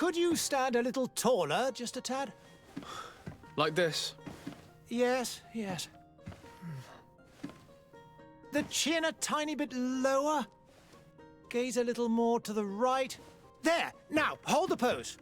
Could you stand a little taller, just a tad? Like this? Yes, yes. The chin a tiny bit lower. Gaze a little more to the right. There! Now, hold the pose.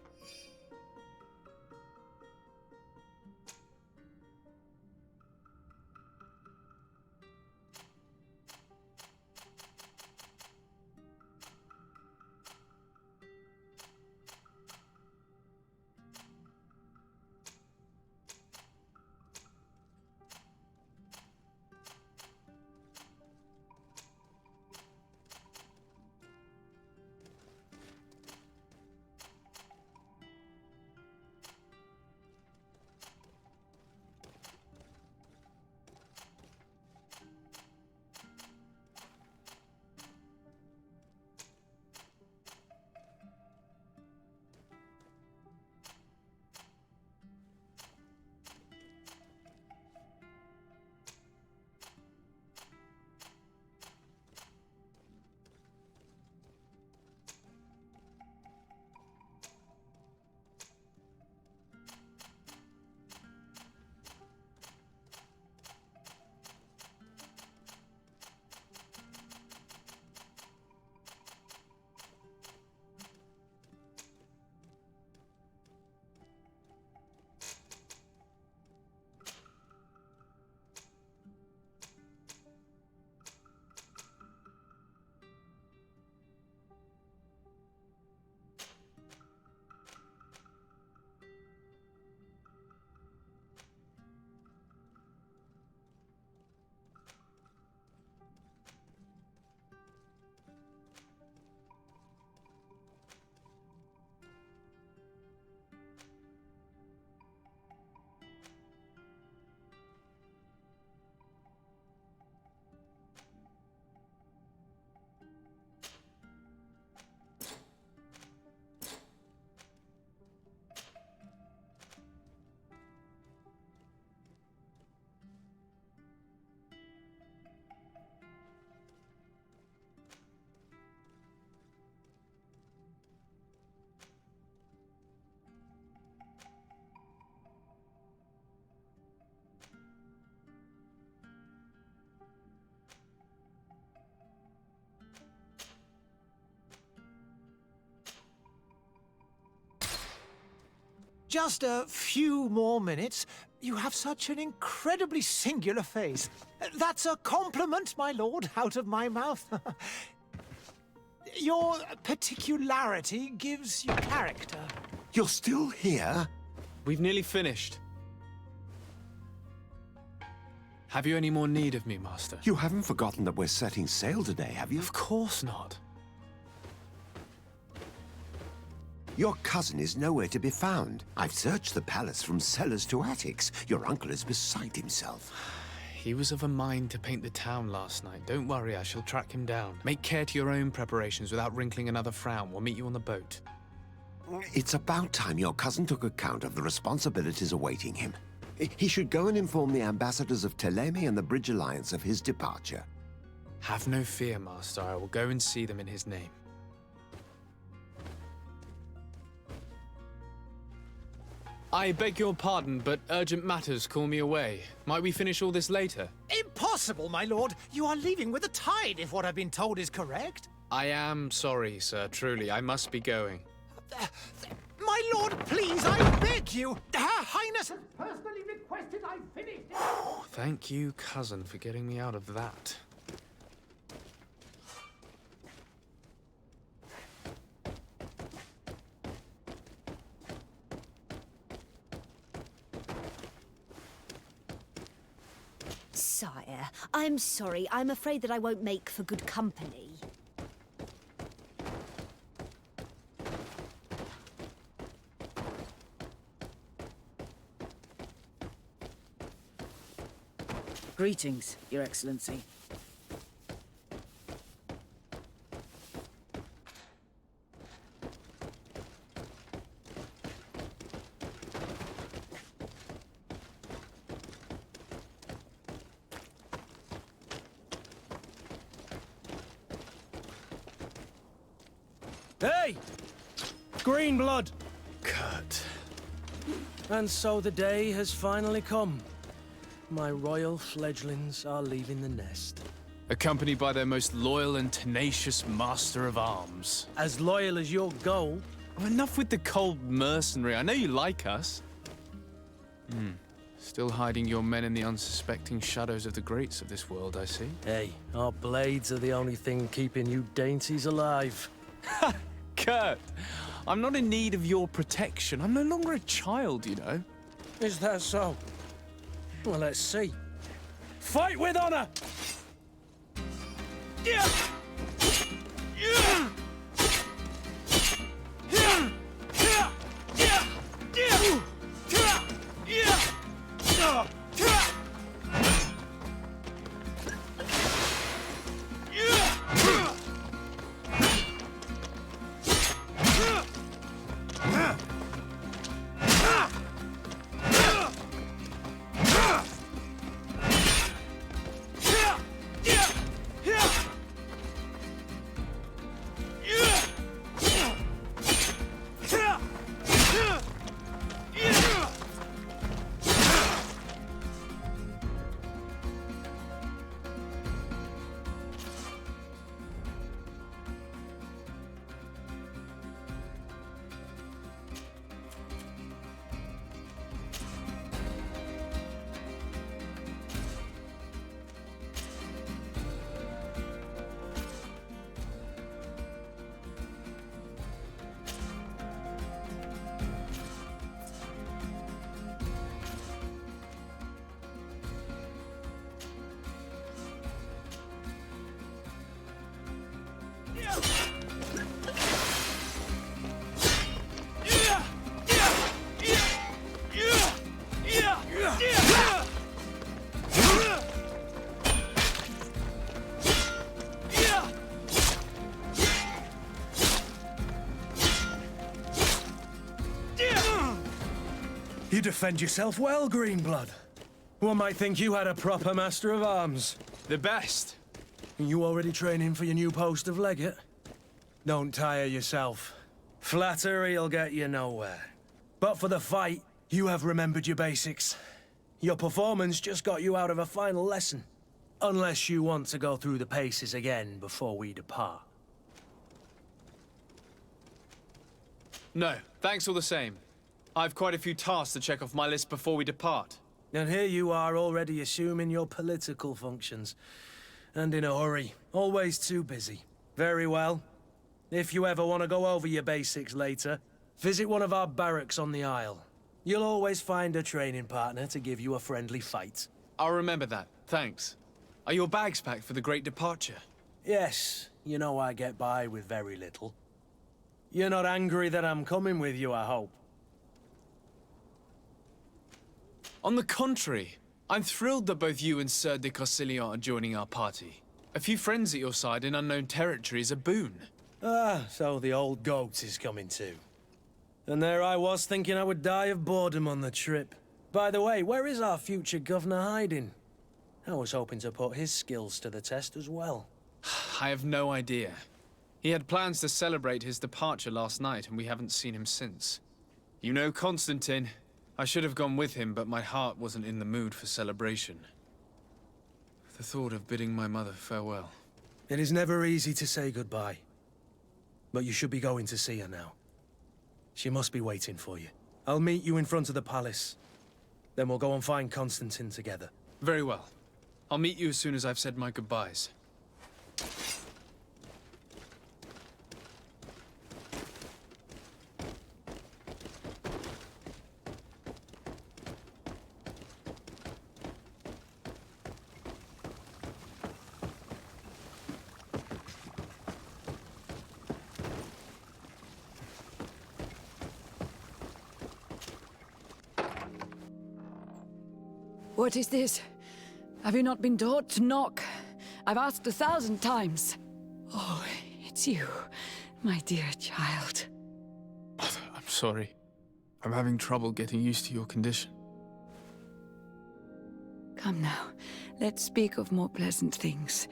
Just a few more minutes. You have such an incredibly singular face. That's a compliment, my lord, out of my mouth. Your particularity gives you character. You're still here? We've nearly finished. Have you any more need of me, Master? You haven't forgotten that we're setting sail today, have you? Of course not. Your cousin is nowhere to be found. I've searched the palace from cellars to attics. Your uncle is beside himself. He was of a mind to paint the town last night. Don't worry, I shall track him down. Make care to your own preparations without wrinkling another frown. We'll meet you on the boat. It's about time your cousin took account of the responsibilities awaiting him. He should go and inform the ambassadors of Ptolemy and the Bridge Alliance of his departure. Have no fear, Master. I will go and see them in his name. I beg your pardon, but urgent matters call me away. Might we finish all this later? Impossible, my lord. You are leaving with the tide, if what I've been told is correct. I am sorry, sir. Truly, I must be going. My lord, please, I beg you. Her Highness has personally requested I finish it. Thank you, cousin, for getting me out of that. Sire, I'm sorry. I'm afraid that I won't make for good company. Greetings, Your Excellency. Hey! Green blood! Kurt. And so the day has finally come. My royal fledglings are leaving the nest. Accompanied by their most loyal and tenacious master of arms. As loyal as your gold. Oh, enough with the cold mercenary. I know you like us. Still hiding your men in the unsuspecting shadows of the greats of this world, I see. Hey, our blades are the only thing keeping you dainties alive. Ha! Kurt! I'm not in need of your protection. I'm no longer a child, you know. Is that so? Well, let's see. Fight with honor! Yeah! Yeah! Yeah! Yeah! Yeah! Yeah! Yeah! You defend yourself well, Greenblood. One might think you had a proper master of arms. The best. You already training for your new post of legate? Don't tire yourself. Flattery'll get you nowhere. But for the fight, you have remembered your basics. Your performance just got you out of a final lesson. Unless you want to go through the paces again before we depart. No, thanks all the same. I've quite a few tasks to check off my list before we depart. And here you are already assuming your political functions. And in a hurry. Always too busy. Very well. If you ever want to go over your basics later, visit one of our barracks on the Isle. You'll always find a training partner to give you a friendly fight. I'll remember that, thanks. Are your bags packed for the great departure? Yes, you know I get by with very little. You're not angry that I'm coming with you, I hope. On the contrary, I'm thrilled that both you and Sir de Corsillon are joining our party. A few friends at your side in unknown territory is a boon. Ah, so the old goat is coming too. And there I was thinking I would die of boredom on the trip. By the way, where is our future governor hiding? I was hoping to put his skills to the test as well. I have no idea. He had plans to celebrate his departure last night, and we haven't seen him since. You know Constantine. I should have gone with him, but my heart wasn't in the mood for celebration. The thought of bidding my mother farewell. It is never easy to say goodbye. But you should be going to see her now. She must be waiting for you. I'll meet you in front of the palace. Then we'll go and find Constantine together. Very well. I'll meet you as soon as I've said my goodbyes. What is this? Have you not been taught to knock? I've asked 1,000 times. Oh, it's you, my dear child. I'm sorry. I'm having trouble getting used to your condition. Come now, let's speak of more pleasant things.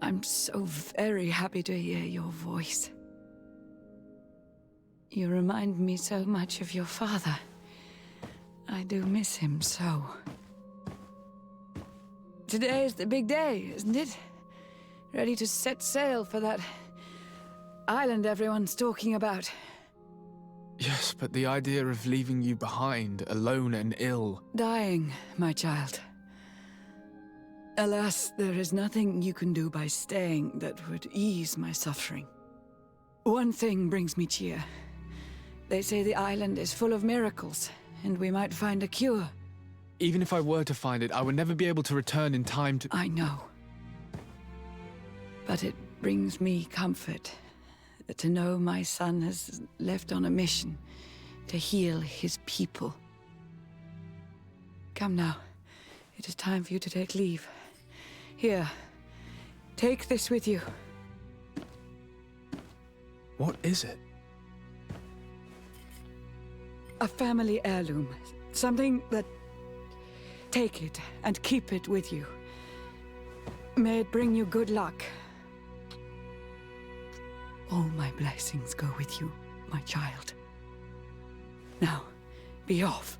I'm so very happy to hear your voice. You remind me so much of your father. I do miss him so. Today is the big day, isn't it? Ready to set sail for that island everyone's talking about. Yes, but the idea of leaving you behind, alone and ill... Dying, my child. Alas, there is nothing you can do by staying that would ease my suffering. One thing brings me cheer. They say the island is full of miracles, and we might find a cure. Even if I were to find it, I would never be able to return in time to... I know. But it brings me comfort to know my son has left on a mission to heal his people. Come now. It is time for you to take leave. Here, take this with you. What is it? A family heirloom. Something that... Take it and keep it with you. May it bring you good luck. All my blessings go with you, my child. Now, be off.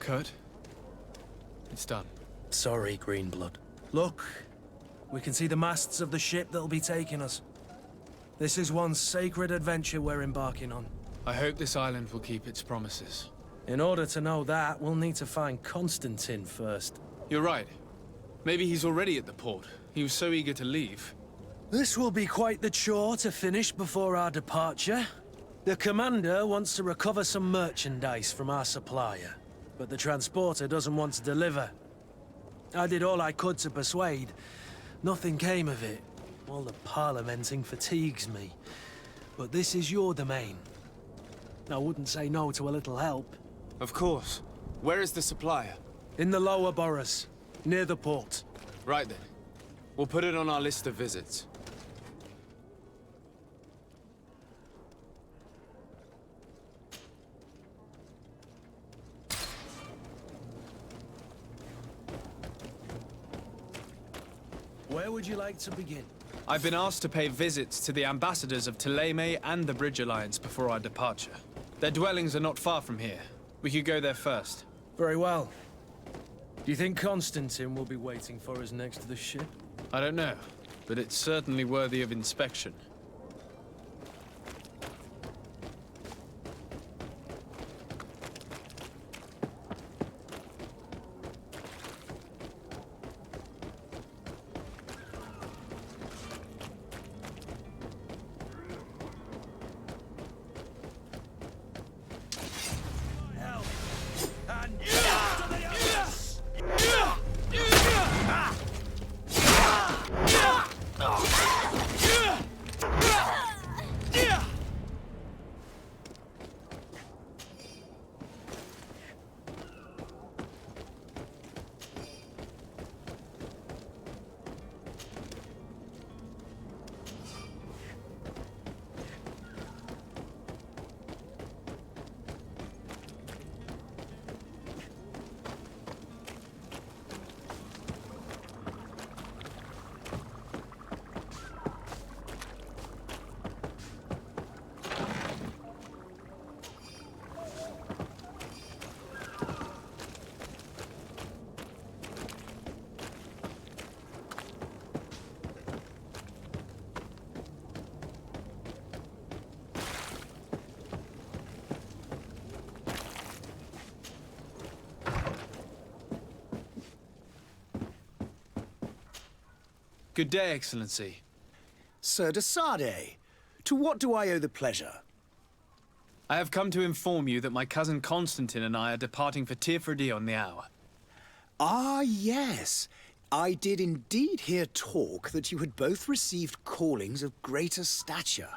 Kurt? It's done. Sorry, Greenblood. Look, we can see the masts of the ship that'll be taking us. This is one sacred adventure we're embarking on. I hope this island will keep its promises. In order to know that, we'll need to find Constantine first. You're right. Maybe he's already at the port. He was so eager to leave. This will be quite the chore to finish before our departure. The commander wants to recover some merchandise from our supplier, but the transporter doesn't want to deliver. I did all I could to persuade. Nothing came of it. All the parliamenting fatigues me. But this is your domain. I wouldn't say no to a little help. Of course. Where is the supplier? In the lower boroughs, near the port. Right then. We'll put it on our list of visits. Where would you like to begin? I've been asked to pay visits to the ambassadors of Thélème and the Bridge Alliance before our departure. Their dwellings are not far from here. We could go there first. Very well. Do you think Constantine will be waiting for us next to the ship? I don't know, but it's certainly worthy of inspection. Good day, Excellency. Sir de Sade, to what do I owe the pleasure? I have come to inform you that my cousin Constantine and I are departing for Tirfredi on the hour. Ah, yes. I did indeed hear talk that you had both received callings of greater stature.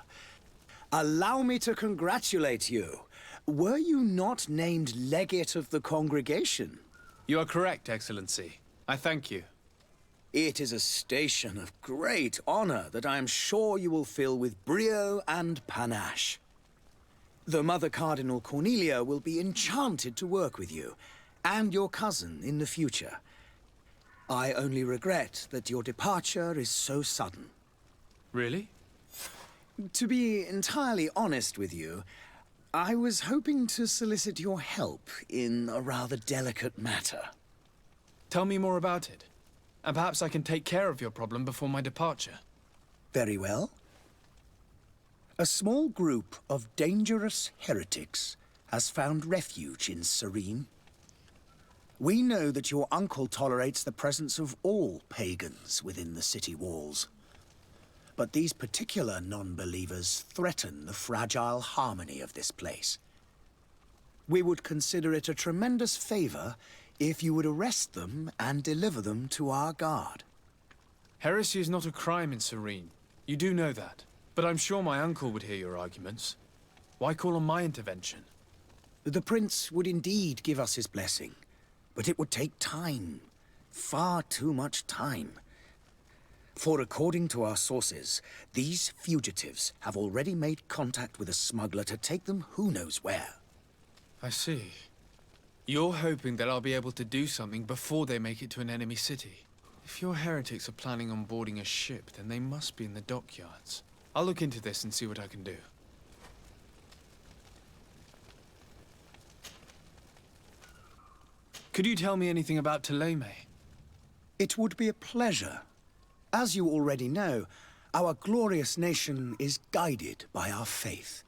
Allow me to congratulate you. Were you not named legate of the congregation? You are correct, Excellency. I thank you. It is a station of great honor that I am sure you will fill with brio and panache. The Mother Cardinal Cornelia will be enchanted to work with you, and your cousin in the future. I only regret that your departure is so sudden. Really? To be entirely honest with you, I was hoping to solicit your help in a rather delicate matter. Tell me more about it. And perhaps I can take care of your problem before my departure. Very well. A small group of dangerous heretics has found refuge in Serene. We know that your uncle tolerates the presence of all pagans within the city walls. But these particular non-believers threaten the fragile harmony of this place. We would consider it a tremendous favor if you would arrest them and deliver them to our guard. Heresy is not a crime in Serene. You do know that. But I'm sure my uncle would hear your arguments. Why call on my intervention? The prince would indeed give us his blessing, but it would take time. Far too much time. For according to our sources, these fugitives have already made contact with a smuggler to take them who knows where. I see. You're hoping that I'll be able to do something before they make it to an enemy city. If your heretics are planning on boarding a ship, then they must be in the dockyards. I'll look into this and see what I can do. Could you tell me anything about Thélème? It would be a pleasure. As you already know, our glorious nation is guided by our faith.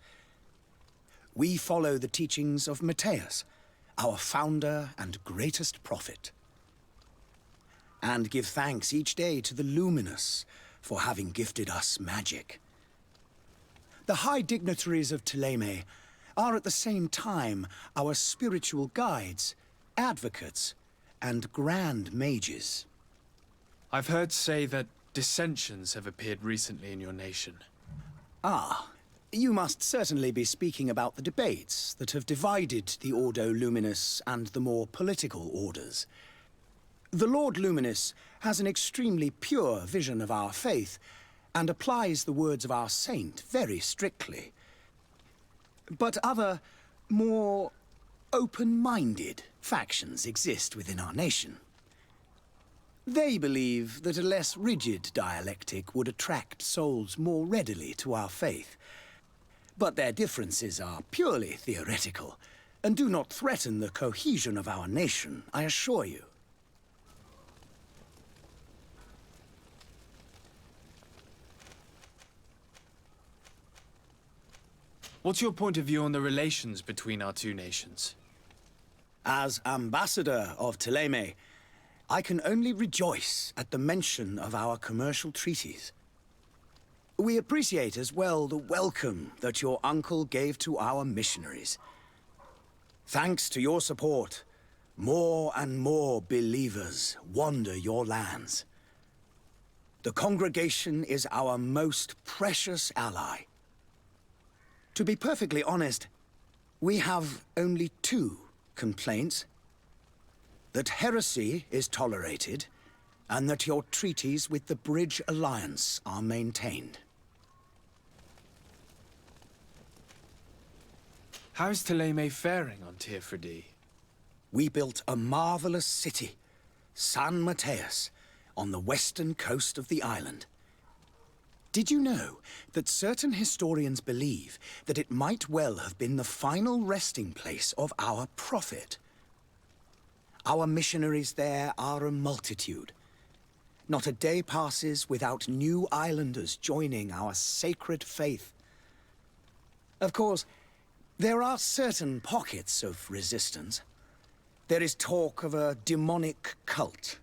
We follow the teachings of Matthias, our founder and greatest prophet, and give thanks each day to the Luminous for having gifted us magic. The high dignitaries of Thélème are at the same time our spiritual guides, advocates, and grand mages. I've heard say that dissensions have appeared recently in your nation. Ah, you must certainly be speaking about the debates that have divided the Ordo Luminous and the more political orders. The Lord Luminous has an extremely pure vision of our faith and applies the words of our saint very strictly. But other, more open-minded factions exist within our nation. They believe that a less rigid dialectic would attract souls more readily to our faith. But their differences are purely theoretical and do not threaten the cohesion of our nation, I assure you. What's your point of view on the relations between our two nations? As ambassador of Thélème, I can only rejoice at the mention of our commercial treaties. We appreciate as well the welcome that your uncle gave to our missionaries. Thanks to your support, more and more believers wander your lands. The congregation is our most precious ally. To be perfectly honest, we have only two complaints. That heresy is tolerated, and that your treaties with the Bridge Alliance are maintained. How is Thélème faring on Tier-Freddy? We built a marvelous city, San Mateus, on the western coast of the island. Did you know that certain historians believe that it might well have been the final resting place of our prophet? Our missionaries there are a multitude. Not a day passes without new islanders joining our sacred faith. Of course, there are certain pockets of resistance. There is talk of a demonic cult,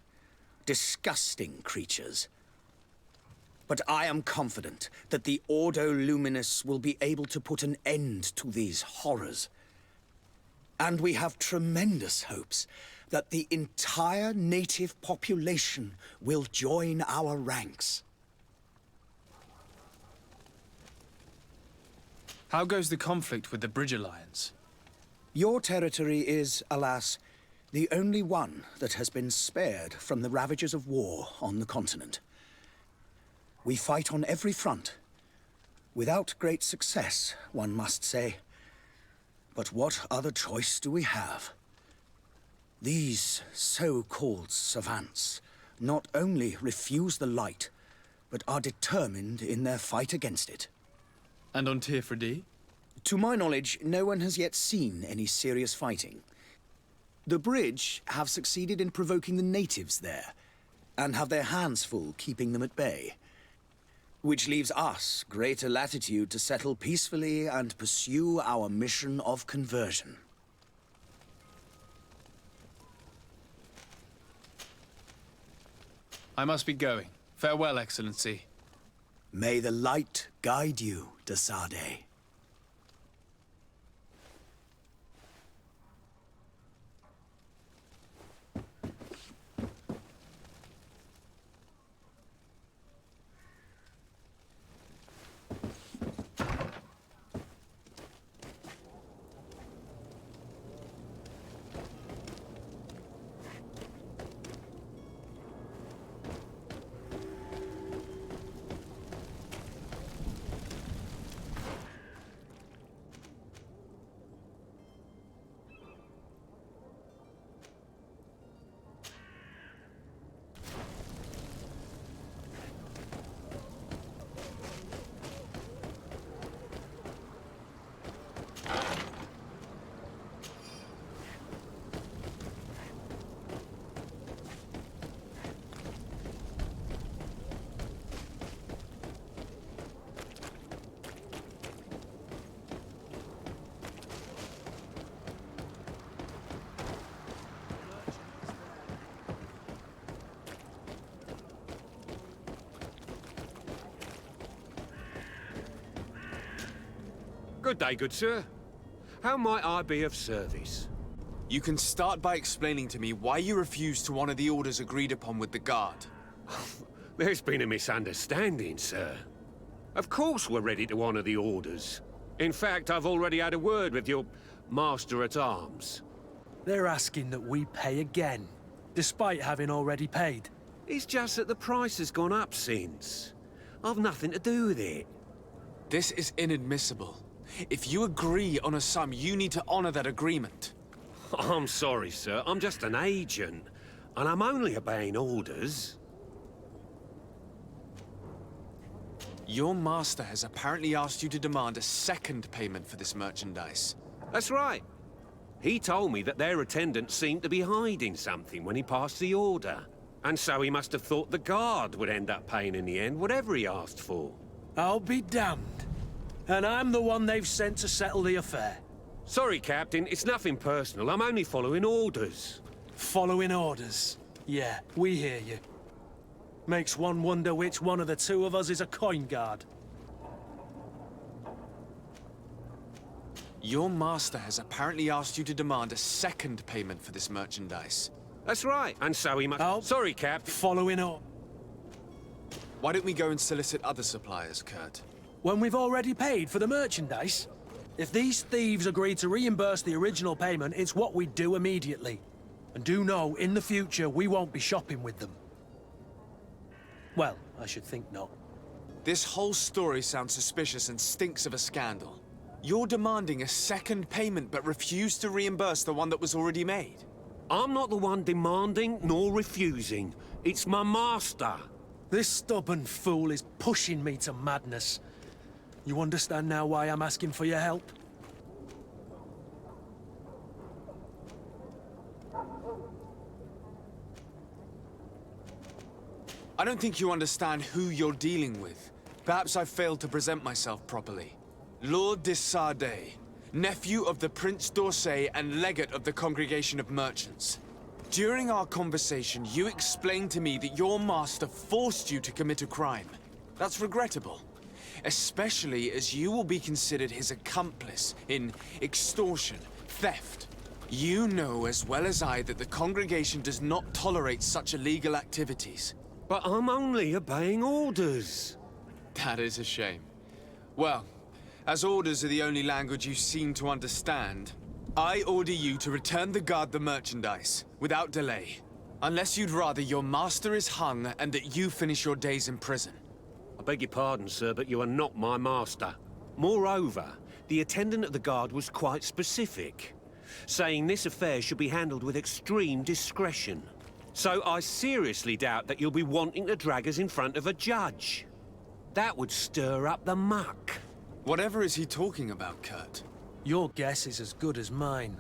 disgusting creatures. But I am confident that the Ordo Luminous will be able to put an end to these horrors. And we have tremendous hopes that the entire native population will join our ranks. How goes the conflict with the Bridge Alliance? Your territory is, alas, the only one that has been spared from the ravages of war on the continent. We fight on every front. Without great success, one must say. But what other choice do we have? These so-called savants not only refuse the light, but are determined in their fight against it. And on Tirfredi? To my knowledge, no one has yet seen any serious fighting. The Bridge have succeeded in provoking the natives there, and have their hands full keeping them at bay. Which leaves us greater latitude to settle peacefully and pursue our mission of conversion. I must be going. Farewell, Excellency. May the light guide you, de Sade. Good day, good sir. How might I be of service? You can start by explaining to me why you refused to honor the orders agreed upon with the Guard. There's been a misunderstanding, sir. Of course we're ready to honor the orders. In fact, I've already had a word with your Master-at-Arms. They're asking that we pay again, despite having already paid. It's just that the price has gone up since. I've nothing to do with it. This is inadmissible. If you agree on a sum, you need to honor that agreement. I'm sorry, sir. I'm just an agent. And I'm only obeying orders. Your master has apparently asked you to demand a second payment for this merchandise. That's right. He told me that their attendant seemed to be hiding something when he passed the order. And so he must have thought the Guard would end up paying in the end, whatever he asked for. I'll be damned. And I'm the one they've sent to settle the affair. Sorry, Captain. It's nothing personal. I'm only following orders. Following orders? Yeah, we hear you. Makes one wonder which one of the two of us is a coin guard. Your master has apparently asked you to demand a second payment for this merchandise. That's right. And so he must... Sorry, Cap. Following orders. Why don't we go and solicit other suppliers, Kurt? When we've already paid for the merchandise? If these thieves agree to reimburse the original payment, it's what we do immediately. And do know, in the future, we won't be shopping with them. Well, I should think not. This whole story sounds suspicious and stinks of a scandal. You're demanding a second payment but refuse to reimburse the one that was already made. I'm not the one demanding nor refusing. It's my master. This stubborn fool is pushing me to madness. You understand now why I'm asking for your help? I don't think you understand who you're dealing with. Perhaps I failed to present myself properly. Lord de Sade, nephew of the Prince d'Orsay and legate of the Congregation of Merchants. During our conversation, you explained to me that your master forced you to commit a crime. That's regrettable, especially as you will be considered his accomplice in extortion, theft. You know as well as I that the congregation does not tolerate such illegal activities. But I'm only obeying orders. That is a shame. Well, as orders are the only language you seem to understand, I order you to return the guard the merchandise, without delay. Unless you'd rather your master is hung and that you finish your days in prison. I beg your pardon, sir, but you are not my master. Moreover, the attendant at the guard was quite specific, saying this affair should be handled with extreme discretion. So I seriously doubt that you'll be wanting to drag us in front of a judge. That would stir up the muck. Whatever is he talking about, Kurt? Your guess is as good as mine.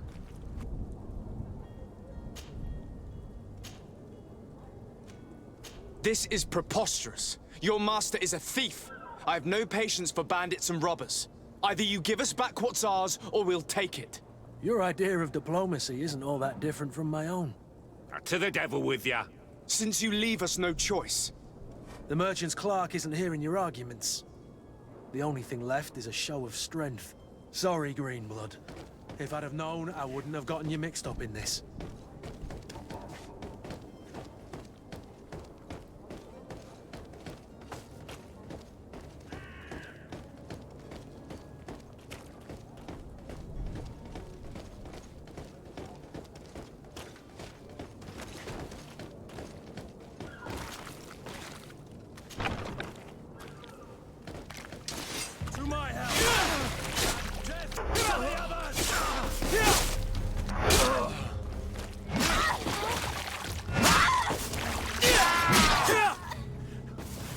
This is preposterous. Your master is a thief. I have no patience for bandits and robbers. Either you give us back what's ours, or we'll take it. Your idea of diplomacy isn't all that different from my own. To the devil with ya. Since you leave us no choice. The merchant's clerk isn't hearing your arguments. The only thing left is a show of strength. Sorry, Greenblood. If I'd have known, I wouldn't have gotten you mixed up in this.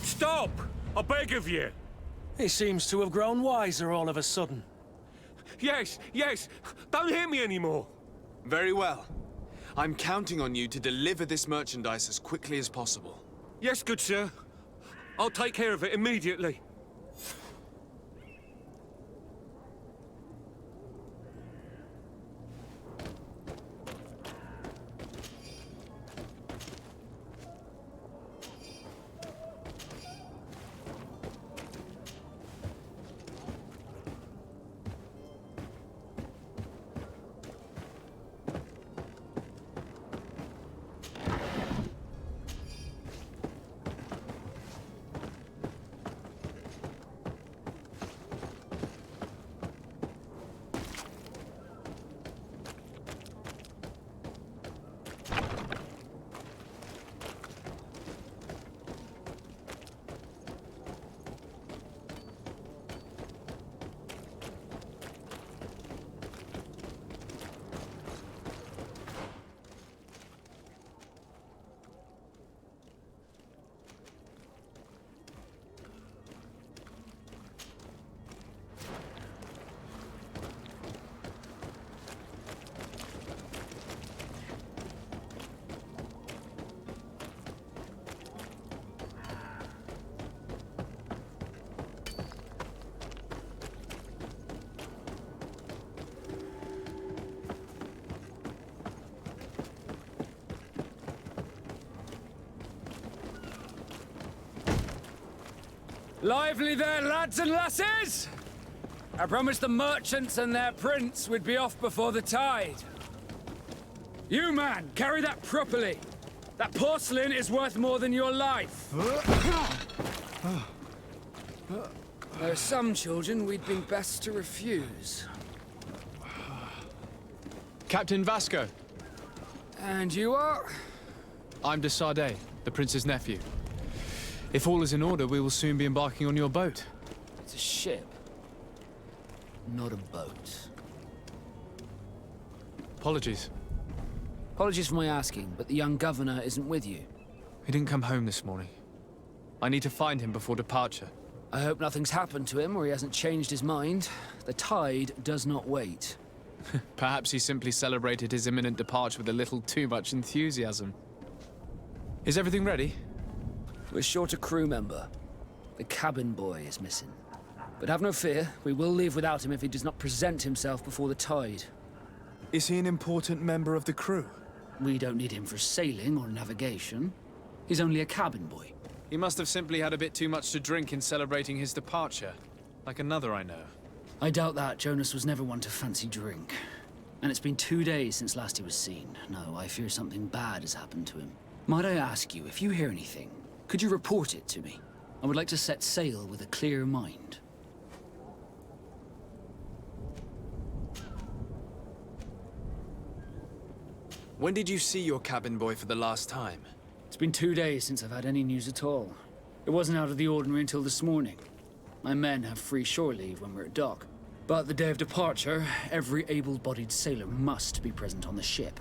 Stop! I beg of you. He seems to have grown wiser all of a sudden. Yes, yes. Don't hit me anymore. Very well. I'm counting on you to deliver this merchandise as quickly as possible. Yes, good sir. I'll take care of it immediately. Lively there, lads and lasses! I promised the merchants and their prince we'd be off before the tide. You, man, carry that properly. That porcelain is worth more than your life. There are some children we'd been best to refuse. Captain Vasco. And you are? I'm de Sardet, the prince's nephew. If all is in order, we will soon be embarking on your boat. It's a ship, not a boat. Apologies. Apologies for my asking, but the young governor isn't with you. He didn't come home this morning. I need to find him before departure. I hope nothing's happened to him or he hasn't changed his mind. The tide does not wait. Perhaps he simply celebrated his imminent departure with a little too much enthusiasm. Is everything ready? We're short a crew member. The cabin boy is missing. But have no fear, we will leave without him if he does not present himself before the tide. Is he an important member of the crew? We don't need him for sailing or navigation. He's only a cabin boy. He must have simply had a bit too much to drink in celebrating his departure. Like another I know. I doubt that. Jonas was never one to fancy drink. And it's been 2 days since last he was seen. No, I fear something bad has happened to him. Might I ask you, if you hear anything, could you report it to me? I would like to set sail with a clear mind. When did you see your cabin boy for the last time? It's been 2 days since I've had any news at all. It wasn't out of the ordinary until this morning. My men have free shore leave when we're at dock. But the day of departure, every able-bodied sailor must be present on the ship.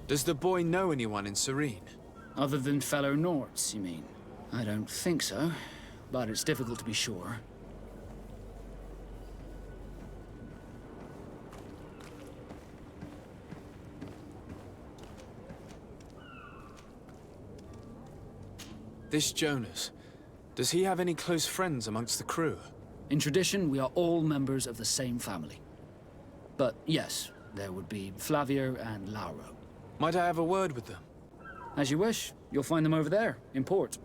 Does the boy know anyone in Serene? Other than fellow Norts, you mean? I don't think so, but it's difficult to be sure. This Jonas, does he have any close friends amongst the crew? In tradition, we are all members of the same family. But yes, there would be Flavio and Lauro. Might I have a word with them? As you wish. You'll find them over there, in port.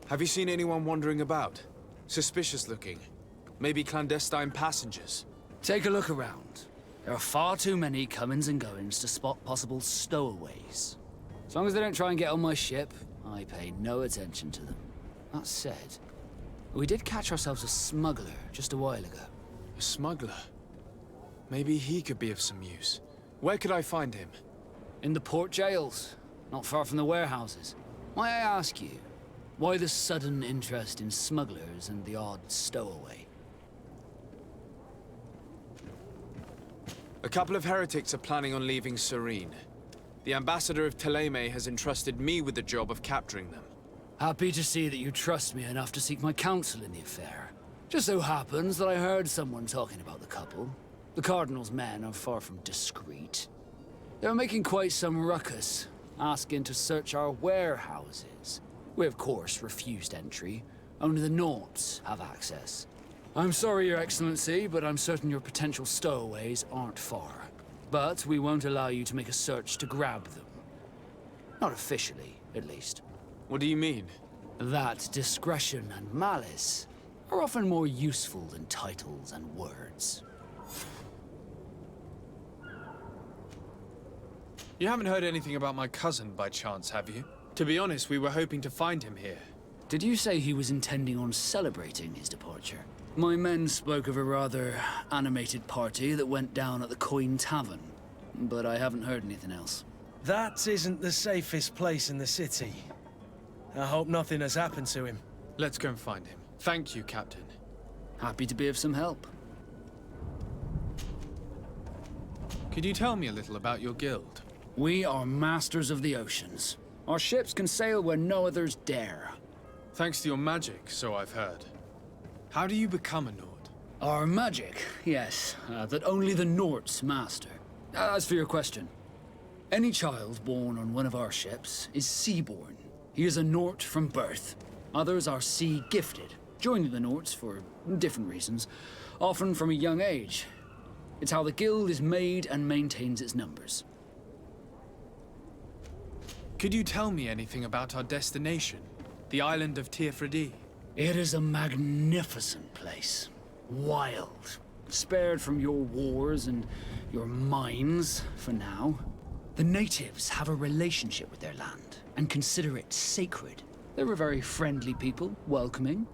Have you seen anyone wandering about? Suspicious looking. Maybe clandestine passengers? Take a look around. There are far too many comings and goings to spot possible stowaways. As long as they don't try and get on my ship, I pay no attention to them. That said, we did catch ourselves a smuggler just a while ago. A smuggler? Maybe he could be of some use. Where could I find him? In the port jails, not far from the warehouses. May I ask you, why the sudden interest in smugglers and the odd stowaway? A couple of heretics are planning on leaving Serene. The ambassador of Thélème has entrusted me with the job of capturing them. Happy to see that you trust me enough to seek my counsel in the affair. Just so happens that I heard someone talking about the couple. The Cardinal's men are far from discreet. They were making quite some ruckus, asking to search our warehouses. We, of course, refused entry. Only the Norts have access. I'm sorry, Your Excellency, but I'm certain your potential stowaways aren't far. But we won't allow you to make a search to grab them. Not officially, at least. What do you mean? That discretion and malice are often more useful than titles and words. You haven't heard anything about my cousin by chance, have you? To be honest, we were hoping to find him here. Did you say he was intending on celebrating his departure? My men spoke of a rather animated party that went down at the Coin Tavern, but I haven't heard anything else. That isn't the safest place in the city. I hope nothing has happened to him. Let's go and find him. Thank you, Captain. Happy to be of some help. Could you tell me a little about your guild? We are masters of the oceans. Our ships can sail where no others dare. Thanks to your magic, so I've heard. How do you become a Nord? Our magic, yes, that only the Norts master. As for your question, any child born on one of our ships is sea-born. He is a Nort from birth. Others are sea-gifted, joining the Norts for different reasons, often from a young age. It's how the guild is made and maintains its numbers. Could you tell me anything about our destination? The island of Tirfredi? It is a magnificent place. Wild. Spared from your wars and your mines, for now. The natives have a relationship with their land and consider it sacred. They're a very friendly people, welcoming,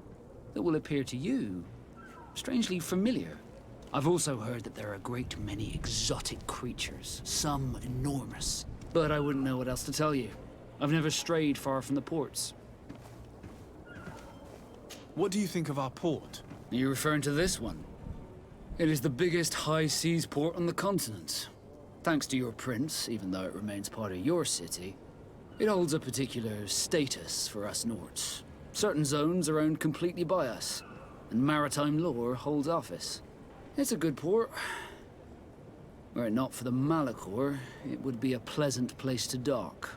that will appear to you strangely familiar. I've also heard that there are a great many exotic creatures, some enormous. But I wouldn't know what else to tell you. I've never strayed far from the ports. What do you think of our port? Are you referring to this one? It is the biggest high seas port on the continent. Thanks to your prince, even though it remains part of your city, it holds a particular status for us Norts. Certain zones are owned completely by us, and maritime law holds office. It's a good port. Were it not for the Malachor, it would be a pleasant place to dock.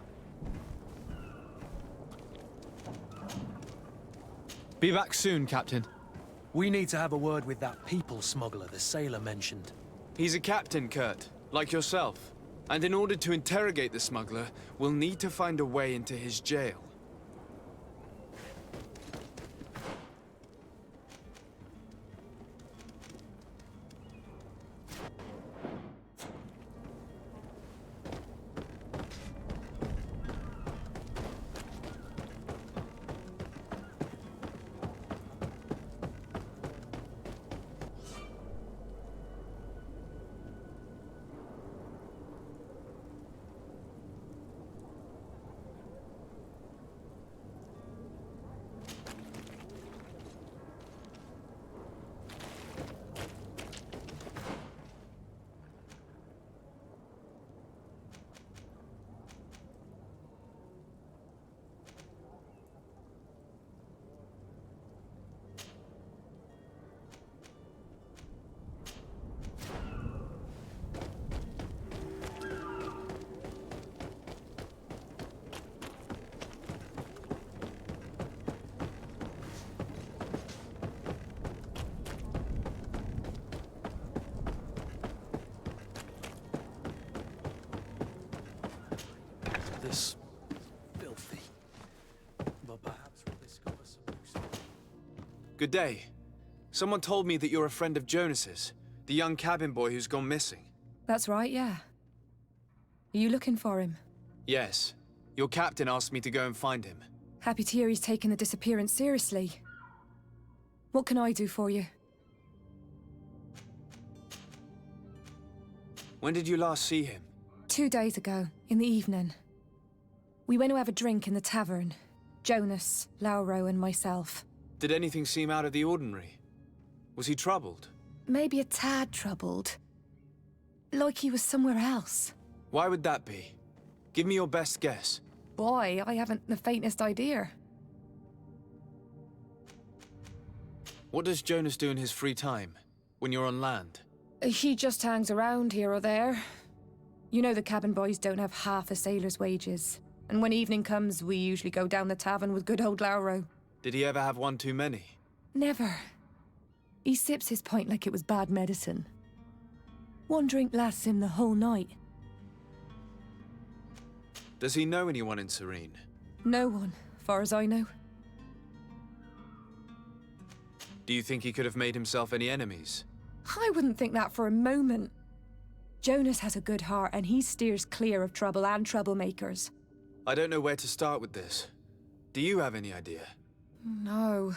Be back soon, Captain. We need to have a word with that people smuggler the sailor mentioned. He's a captain, Kurt, like yourself. And in order to interrogate the smuggler, we'll need to find a way into his jail. this filthy. But perhaps we'll discover some new... Good day. Someone told me that you're a friend of Jonas's, the young cabin boy who's gone missing. That's right, yeah. Are you looking for him? Yes. Your captain asked me to go and find him. Happy to hear he's taken the disappearance seriously. What can I do for you? When did you last see him? 2 days ago, in the evening. We went to have a drink in the tavern. Jonas, Lauro, and myself. Did anything seem out of the ordinary? Was he troubled? Maybe a tad troubled. Like he was somewhere else. Why would that be? Give me your best guess. Boy, I haven't the faintest idea. What does Jonas do in his free time, when you're on land? He just hangs around here or there. You know the cabin boys don't have half a sailor's wages. And when evening comes, we usually go down the tavern with good old Lauro. Did he ever have one too many? Never. He sips his pint like it was bad medicine. One drink lasts him the whole night. Does he know anyone in Serene? No one, far as I know. Do you think he could have made himself any enemies? I wouldn't think that for a moment. Jonas has a good heart and he steers clear of trouble and troublemakers. I don't know where to start with this. Do you have any idea? No.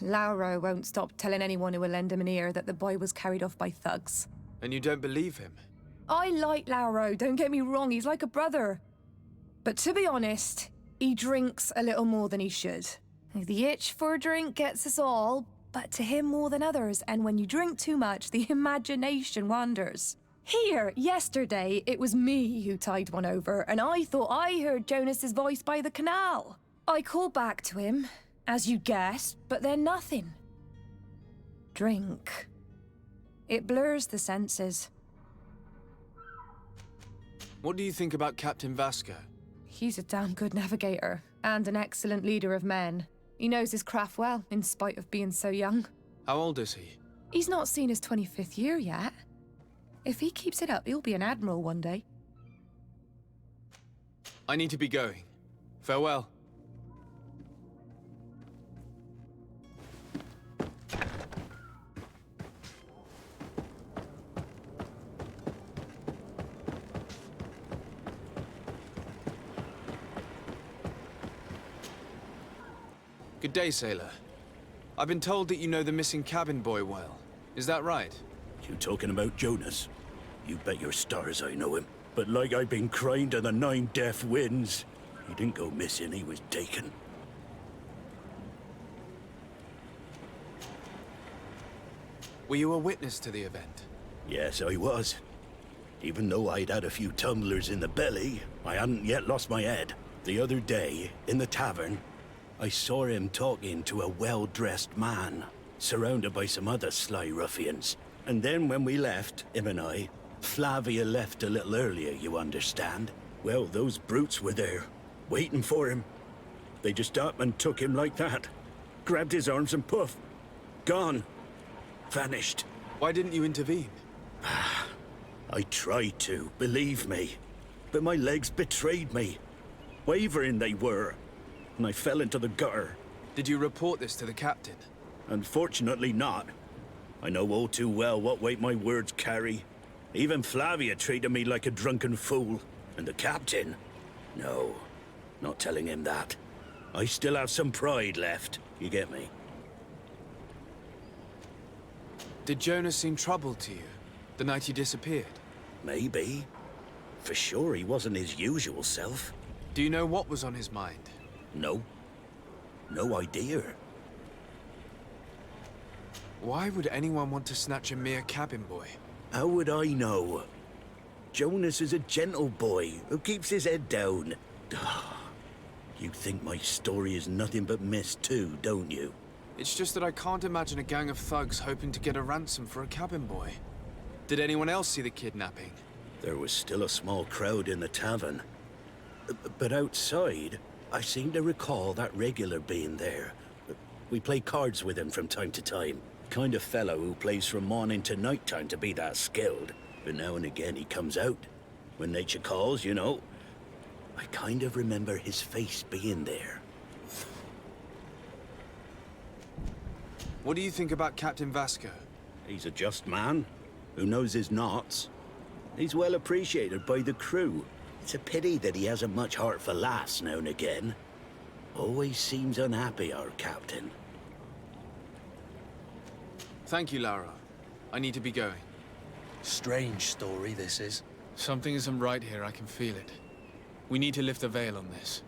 Lauro won't stop telling anyone who will lend him an ear that the boy was carried off by thugs. And you don't believe him? I like Lauro, don't get me wrong, he's like a brother. But to be honest, he drinks a little more than he should. The itch for a drink gets us all, but to him more than others, and when you drink too much, the imagination wanders. Here, yesterday, it was me who tied one over, and I thought I heard Jonas's voice by the canal. I called back to him, as you guessed, but then nothing. Drink. It blurs the senses. What do you think about Captain Vasco? He's a damn good navigator, and an excellent leader of men. He knows his craft well, in spite of being so young. How old is he? He's not seen his 25th year yet. If he keeps it up, he'll be an admiral one day. I need to be going. Farewell. Good day, sailor. I've been told that you know the missing cabin boy well. Is that right? You talking about Jonas? You bet your stars I know him. But like I've been crying to the 9 deaf winds, he didn't go missing, he was taken. Were you a witness to the event? Yes, I was. Even though I'd had a few tumblers in the belly, I hadn't yet lost my head. The other day, in the tavern, I saw him talking to a well-dressed man, surrounded by some other sly ruffians. And then when we left, him and I, Flavia left a little earlier, you understand? Well, those brutes were there, waiting for him. They just up and took him like that. Grabbed his arms and poof. Gone. Vanished. Why didn't you intervene? I tried to, believe me. But my legs betrayed me. Wavering they were. And I fell into the gutter. Did you report this to the captain? Unfortunately not. I know all too well what weight my words carry. Even Flavia treated me like a drunken fool. And the captain? No, not telling him that. I still have some pride left, you get me? Did Jonas seem troubled to you, the night he disappeared? Maybe. For sure he wasn't his usual self. Do you know what was on his mind? No. No idea. Why would anyone want to snatch a mere cabin boy? How would I know? Jonas is a gentle boy who keeps his head down. You think my story is nothing but mess too, don't you? It's just that I can't imagine a gang of thugs hoping to get a ransom for a cabin boy. Did anyone else see the kidnapping? There was still a small crowd in the tavern. But outside, I seem to recall that regular being there. We play cards with him from time to time. Kind of fellow who plays from morning to night time to be that skilled. But now and again he comes out. When nature calls, you know. I kind of remember his face being there. What do you think about Captain Vasco? He's a just man, who knows his knots. He's well appreciated by the crew. It's a pity that he hasn't much heart for laughs now and again. Always seems unhappy, our captain. Thank you, Lara. I need to be going. Strange story, this is. Something isn't right here, I can feel it. We need to lift the veil on this.